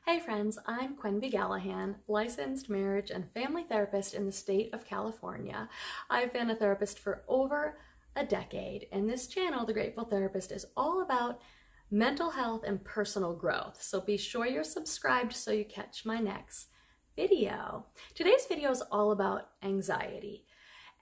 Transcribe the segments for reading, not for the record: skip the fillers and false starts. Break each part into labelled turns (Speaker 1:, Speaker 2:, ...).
Speaker 1: Hey friends, I'm Quenby Gallahan, licensed marriage and family therapist in the state of California. I've been a therapist for over a decade, and this channel, The Grateful Therapist, is all about mental health and personal growth. So be sure you're subscribed so you catch my next video. Today's video is all about anxiety.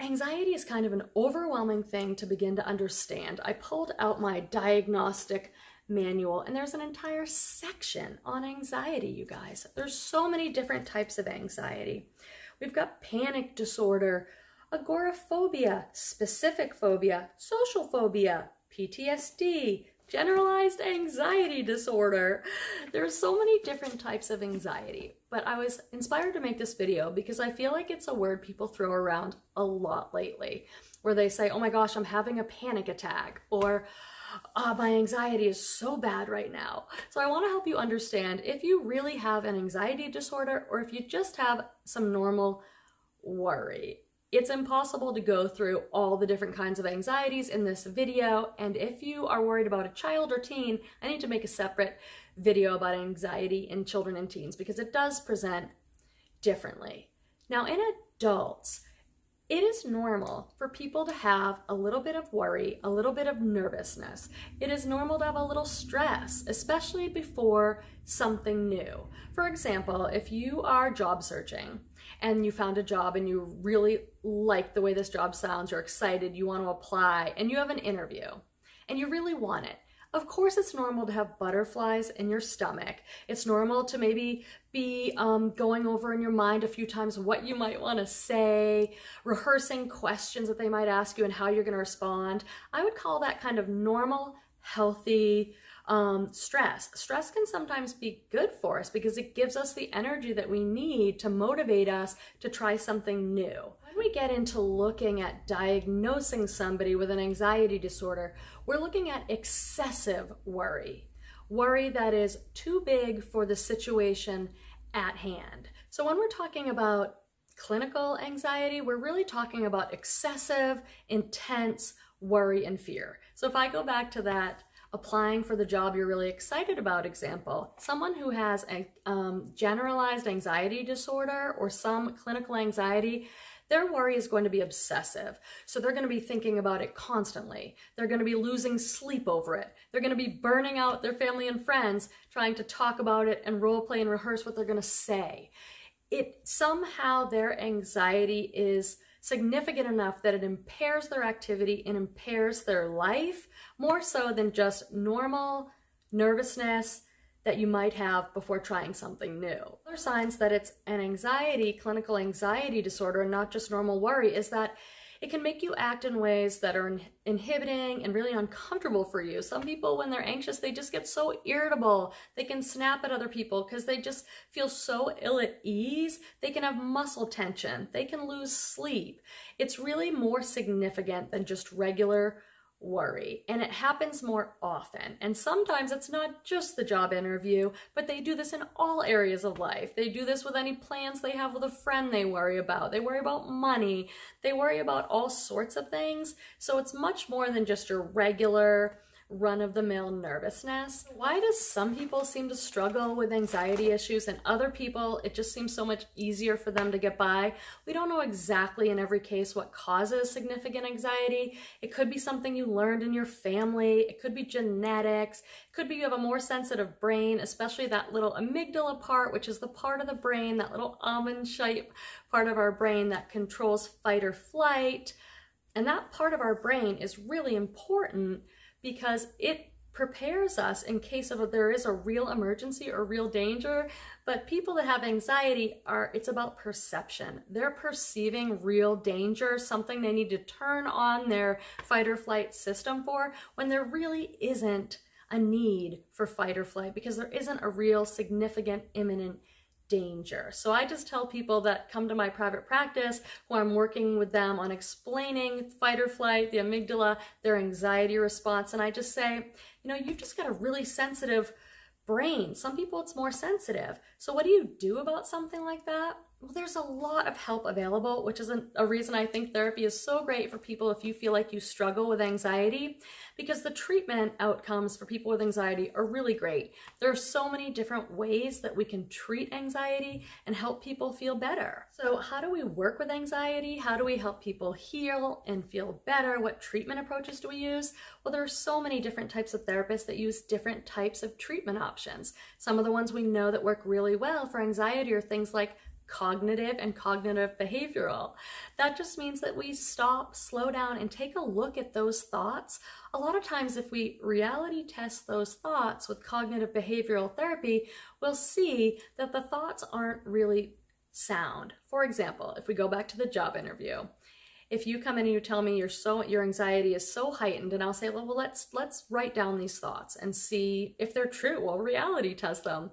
Speaker 1: Anxiety is kind of an overwhelming thing to begin to understand. I pulled out my diagnostic manual and there's an entire section on anxiety, you guys. There's so many different types of anxiety. We've got panic disorder, agoraphobia, specific phobia, social phobia, PTSD, generalized anxiety disorder. There's so many different types of anxiety, but I was inspired to make this video because I feel like it's a word people throw around a lot lately, where they say, oh my gosh, I'm having a panic attack, or my anxiety is so bad right now. So I want to help you understand if you really have an anxiety disorder or if you just have some normal worry. It's impossible to go through all the different kinds of anxieties in this video, and if you are worried about a child or teen, I need to make a separate video about anxiety in children and teens because it does present differently. Now, in adults, it is normal for people to have a little bit of worry, a little bit of nervousness. It is normal to have a little stress, especially before something new. For example, if you are job searching and you found a job and you really like the way this job sounds, you're excited, you want to apply, and you have an interview and you really want it. Of course, it's normal to have butterflies in your stomach. It's normal to maybe be going over in your mind a few times what you might want to say, rehearsing questions that they might ask you and how you're going to respond. I would call that kind of normal, healthy stress. Stress can sometimes be good for us because it gives us the energy that we need to motivate us to try something new. When we get into looking at diagnosing somebody with an anxiety disorder, we're looking at excessive worry. Worry that is too big for the situation at hand. So when we're talking about clinical anxiety, we're really talking about excessive, intense worry and fear. So if I go back to that applying for the job you're really excited about example, someone who has a generalized anxiety disorder or some clinical anxiety, their worry is going to be obsessive. So they're going to be thinking about it constantly. They're going to be losing sleep over it. They're going to be burning out their family and friends trying to talk about it and role play and rehearse what they're going to say. Somehow their anxiety is significant enough that it impairs their activity and impairs their life more so than just normal nervousness that you might have before trying something new. Other signs that it's an anxiety, clinical anxiety disorder, and not just normal worry is that it can make you act in ways that are inhibiting and really uncomfortable for you. Some people, when they're anxious, they just get so irritable. They can snap at other people because they just feel so ill at ease. They can have muscle tension. They can lose sleep. It's really more significant than just regular worry, and it happens more often. And sometimes it's not just the job interview, but they do this in all areas of life. They do this with any plans they have with a friend they worry about. They worry about money. They worry about all sorts of things. So it's much more than just your regular run-of-the-mill nervousness. Why does some people seem to struggle with anxiety issues and other people, it just seems so much easier for them to get by? We don't know exactly in every case what causes significant anxiety. It could be something you learned in your family. It could be genetics. It could be you have a more sensitive brain, especially that little amygdala part, which is the part of the brain, that little almond-shaped part of our brain that controls fight or flight. And that part of our brain is really important because it prepares us in case of there is a real emergency or real danger. But people that have anxiety it's about perception. They're perceiving real danger, something they need to turn on their fight or flight system for, when there really isn't a need for fight or flight because there isn't a real significant imminent danger. So I just tell people that come to my private practice who I'm working with them on explaining fight or flight, the amygdala, their anxiety response, and I just say, you know, you've just got a really sensitive brain. Some people it's more sensitive. So what do you do about something like that? Well, there's a lot of help available, which is a reason I think therapy is so great for people if you feel like you struggle with anxiety, because the treatment outcomes for people with anxiety are really great. There are so many different ways that we can treat anxiety and help people feel better. So how do we work with anxiety? How do we help people heal and feel better? What treatment approaches do we use? Well, there are so many different types of therapists that use different types of treatment options. Some of the ones we know that work really well for anxiety are things like cognitive and cognitive behavioral. That just means that we stop, slow down, and take a look at those thoughts. A lot of times if we reality test those thoughts with cognitive behavioral therapy, we'll see that the thoughts aren't really sound. For example, if we go back to the job interview, if you come in and you tell me your anxiety is so heightened, and I'll say, well, let's write down these thoughts and see if they're true. We'll reality test them.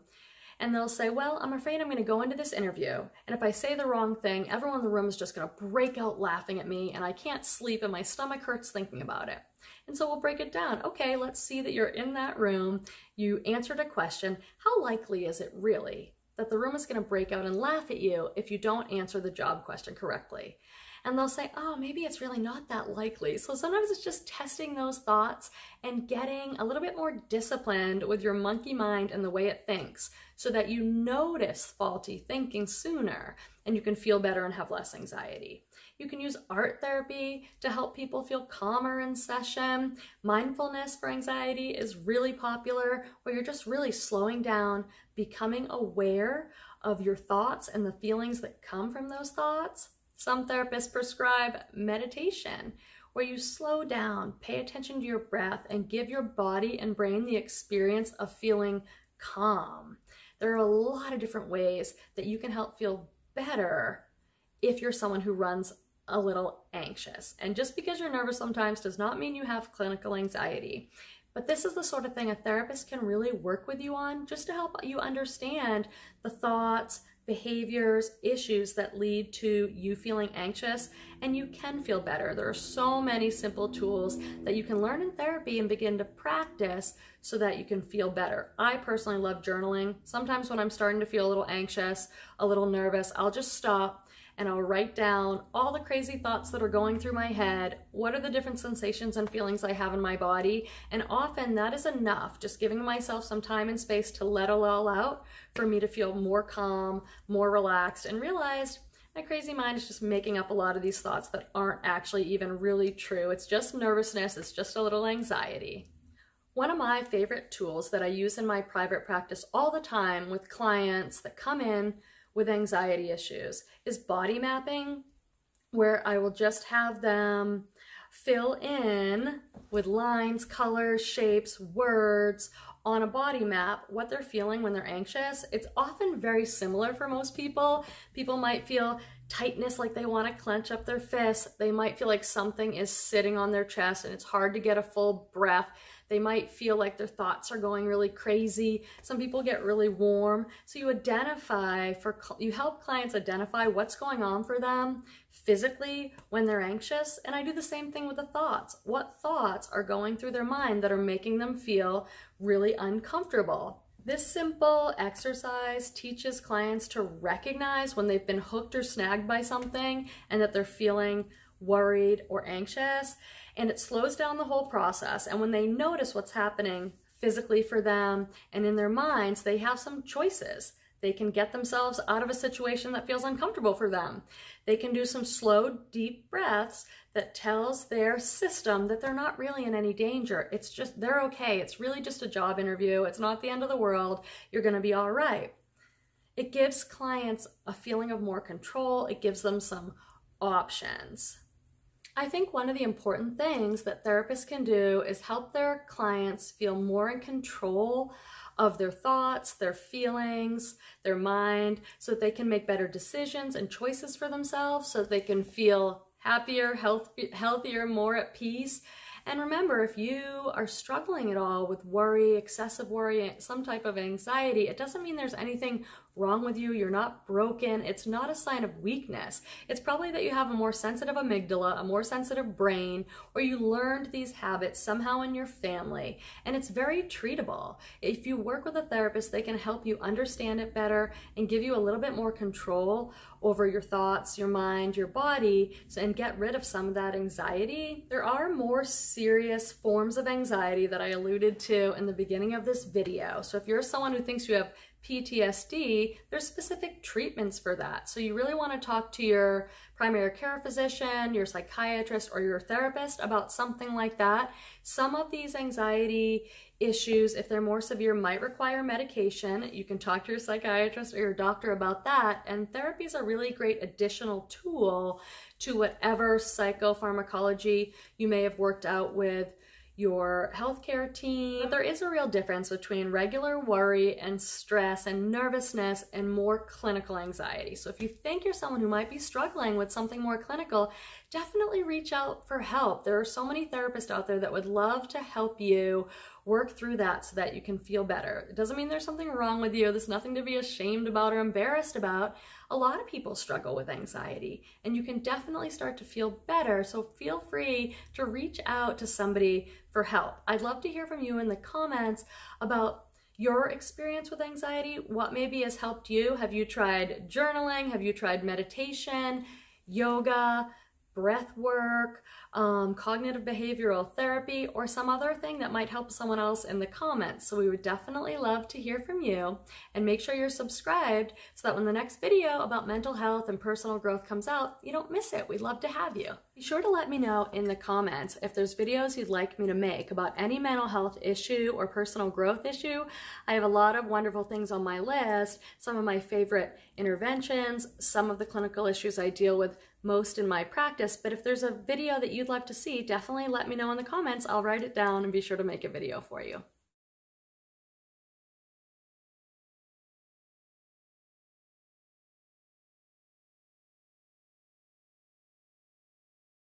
Speaker 1: And they'll say, well, I'm afraid I'm going to go into this interview, and if I say the wrong thing, everyone in the room is just going to break out laughing at me, and I can't sleep, and my stomach hurts thinking about it. And so we'll break it down. Okay, let's see that you're in that room. You answered a question. How likely is it really that the room is going to break out and laugh at you if you don't answer the job question correctly? And they'll say, oh, maybe it's really not that likely. So sometimes it's just testing those thoughts and getting a little bit more disciplined with your monkey mind and the way it thinks, so that you notice faulty thinking sooner and you can feel better and have less anxiety. You can use art therapy to help people feel calmer in session. Mindfulness for anxiety is really popular, where you're just really slowing down, becoming aware of your thoughts and the feelings that come from those thoughts. Some therapists prescribe meditation, where you slow down, pay attention to your breath, and give your body and brain the experience of feeling calm. There are a lot of different ways that you can help feel better if you're someone who runs a little anxious. And just because you're nervous sometimes does not mean you have clinical anxiety. But this is the sort of thing a therapist can really work with you on, just to help you understand the thoughts, behaviors, issues that lead to you feeling anxious, and you can feel better. There are so many simple tools that you can learn in therapy and begin to practice so that you can feel better. I personally love journaling. Sometimes when I'm starting to feel a little anxious, a little nervous, I'll just stop and I'll write down all the crazy thoughts that are going through my head. What are the different sensations and feelings I have in my body? And often that is enough, just giving myself some time and space to let it all out, for me to feel more calm, more relaxed, and realize my crazy mind is just making up a lot of these thoughts that aren't actually even really true. It's just nervousness, it's just a little anxiety. One of my favorite tools that I use in my private practice all the time with clients that come in with anxiety issues is body mapping, where I will just have them fill in with lines, colors, shapes, words on a body map what they're feeling when they're anxious. It's often very similar for most people. People might feel tightness, like they want to clench up their fists. They might feel like something is sitting on their chest and it's hard to get a full breath. They might feel like their thoughts are going really crazy. Some people get really warm. So you you help clients identify what's going on for them physically when they're anxious. And I do the same thing with the thoughts. What thoughts are going through their mind that are making them feel really uncomfortable? This simple exercise teaches clients to recognize when they've been hooked or snagged by something and that they're feeling worried or anxious, and it slows down the whole process. And when they notice what's happening physically for them and in their minds, they have some choices. They can get themselves out of a situation that feels uncomfortable for them. They can do some slow, deep breaths that tells their system that they're not really in any danger. It's just, they're okay. It's really just a job interview. It's not the end of the world. You're going to be all right. It gives clients a feeling of more control. It gives them some options. I think one of the important things that therapists can do is help their clients feel more in control of their thoughts, their feelings, their mind, so that they can make better decisions and choices for themselves, so that they can feel happier, healthier, more at peace. And remember, if you are struggling at all with worry, excessive worry, some type of anxiety, it doesn't mean there's anything wrong with you. You're not broken. It's not a sign of weakness. It's probably that you have a more sensitive amygdala, a more sensitive brain, or you learned these habits somehow in your family, and it's very treatable. If you work with a therapist, they can help you understand it better and give you a little bit more control over your thoughts, your mind, your body, and get rid of some of that anxiety. There are more serious forms of anxiety that I alluded to in the beginning of this video. So if you're someone who thinks you have PTSD, there's specific treatments for that. So you really want to talk to your primary care physician, your psychiatrist, or your therapist about something like that. Some of these anxiety issues, if they're more severe, might require medication. You can talk to your psychiatrist or your doctor about that. And therapy is a really great additional tool to whatever psychopharmacology you may have worked out with your healthcare team. But there is a real difference between regular worry and stress and nervousness and more clinical anxiety. So if you think you're someone who might be struggling with something more clinical, definitely reach out for help. There are so many therapists out there that would love to help you work through that so that you can feel better. It doesn't mean there's something wrong with you. There's nothing to be ashamed about or embarrassed about. A lot of people struggle with anxiety, and you can definitely start to feel better. So feel free to reach out to somebody for help. I'd love to hear from you in the comments about your experience with anxiety. What maybe has helped you? Have you tried journaling? Have you tried meditation, yoga, breath work, cognitive behavioral therapy, or some other thing that might help someone else in the comments? So we would definitely love to hear from you, and make sure you're subscribed so that when the next video about mental health and personal growth comes out, you don't miss it. We'd love to have you. Be sure to let me know in the comments if there's videos you'd like me to make about any mental health issue or personal growth issue. I have a lot of wonderful things on my list, some of my favorite interventions, some of the clinical issues I deal with most in my practice. But if there's a video that you'd love to see, definitely let me know in the comments. I'll write it down and be sure to make a video for you.